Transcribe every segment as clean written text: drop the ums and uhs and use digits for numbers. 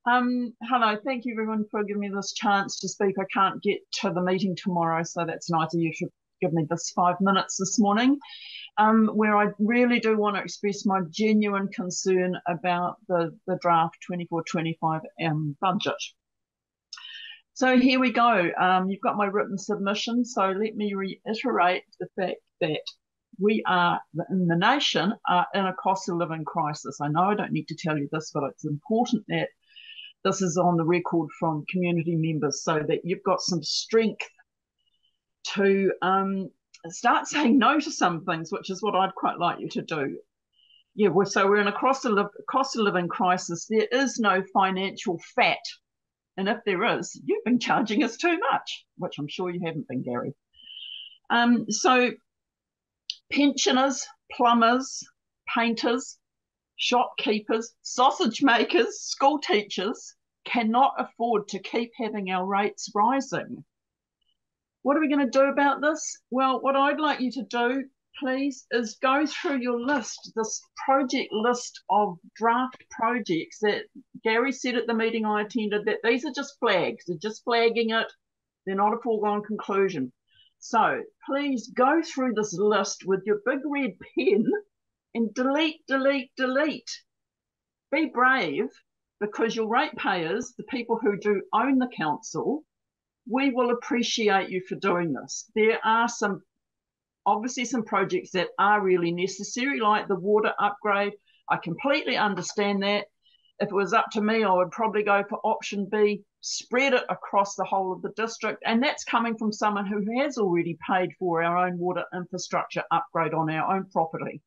Hello, thank you everyone for giving me this chance to speak. I can't get to the meeting tomorrow, so that's nice of you to give me this 5 minutes this morning, where I really do want to express my genuine concern about the draft 24-25 budget. So here we go. You've got my written submission, so let me reiterate the fact that we are, in the nation, are in a cost of living crisis. I know I don't need to tell you this, but it's important that this is on the record from community members so that you've got some strength to start saying no to some things, which is what I'd quite like you to do. Yeah, so we're in a cost of living crisis. There is no financial fat. And if there is, you've been charging us too much, which I'm sure you haven't been, Gary. So pensioners, plumbers, painters, shopkeepers, sausage makers, school teachers cannot afford to keep having our rates rising. What are we going to do about this? Well, what I'd like you to do, please, is go through your list, this project list of draft projects that Gary said at the meeting I attended, that these are just flags. They're just flagging it. They're not a foregone conclusion. So please go through this list with your big red pen and delete, delete, delete. Be brave, because your ratepayers, the people who do own the council, we will appreciate you for doing this. There are obviously some projects that are really necessary, like the water upgrade. I completely understand that. If it was up to me, I would probably go for option B, spread it across the whole of the district. And that's coming from someone who has already paid for our own water infrastructure upgrade on our own property.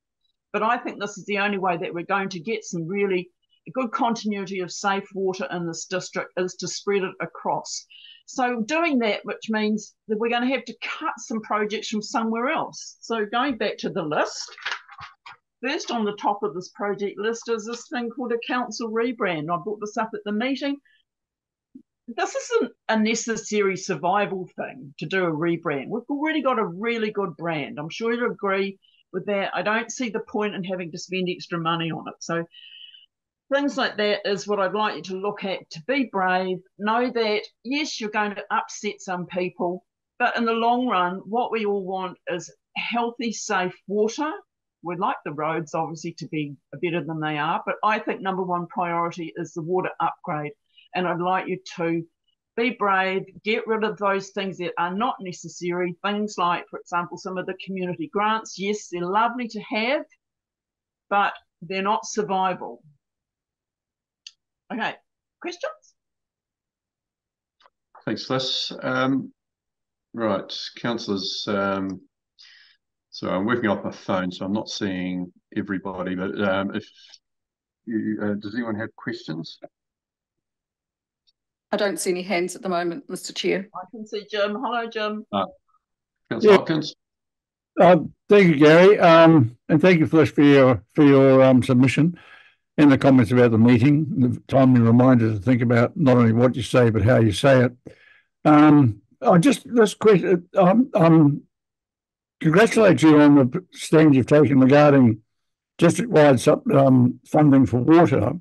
But I think this is the only way that we're going to get some really good continuity of safe water in this district, is to spread it across. So doing that, which means that we're going to have to cut some projects from somewhere else. So going back to the list, first on the top of this project list is this thing called a council rebrand. I brought this up at the meeting. This isn't a necessary survival thing to do a rebrand. We've already got a really good brand. I'm sure you'll agree with that. I don't see the point in having to spend extra money on it. So things like that is what I'd like you to look at, to be brave. Know that, yes, you're going to upset some people, but in the long run, what we all want is healthy, safe water. We'd like the roads, obviously, to be better than they are, but I think number one priority is the water upgrade. And I'd like you to be brave, get rid of those things that are not necessary. Things like, for example, some of the community grants. Yes, they're lovely to have, but they're not survival. Okay, questions? Thanks, Fliss. Right, councillors. So I'm working off my phone, so I'm not seeing everybody. But if you, does anyone have questions? I don't see any hands at the moment, Mr. Chair. I can see Jim. Hello, Jim. Councillor Hopkins. Thank you, Gary, and thank you, Fliss, for your submission and the comments about the meeting. The timely reminder to think about not only what you say but how you say it. I just this question. Congratulate you on the stand you've taken regarding district-wide funding for water.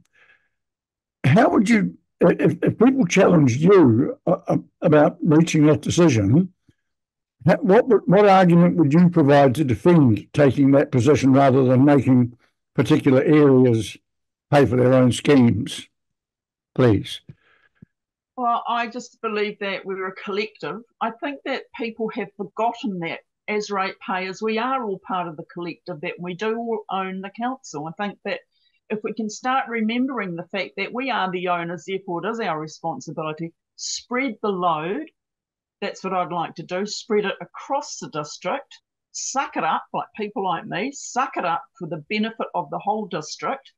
How would you, if people challenged you about reaching that decision, what argument would you provide to defend taking that position rather than making particular areas pay for their own schemes, please? Well, I just believe that we're a collective. I think that people have forgotten that as ratepayers, we are all part of the collective, that we do all own the council. I think that if we can start remembering the fact that we are the owners, therefore it is our responsibility, spread the load. That's what I'd like to do, spread it across the district, suck it up, like people like me, suck it up for the benefit of the whole district,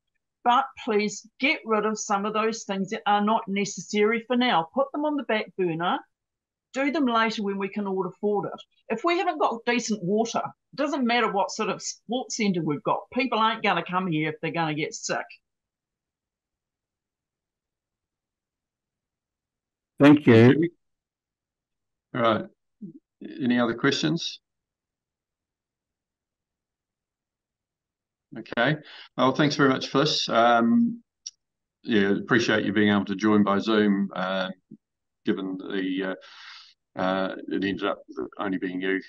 but please get rid of some of those things that are not necessary for now. Put them on the back burner, do them later when we can all afford it. If we haven't got decent water, it doesn't matter what sort of sports centre we've got. People aren't going to come here if they're going to get sick. Thank you. All right. Any other questions? Okay. Well, thanks very much, Fliss. yeah, appreciate you being able to join by Zoom, given the it ended up only being you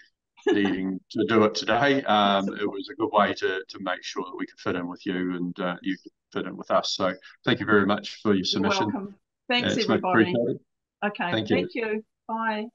needing to do it today. It was a good way to make sure that we could fit in with you and you could fit in with us. So thank you very much for your submission. You're welcome. Thanks, It's much everybody. appreciated. Okay, Thank you. thank you. Bye.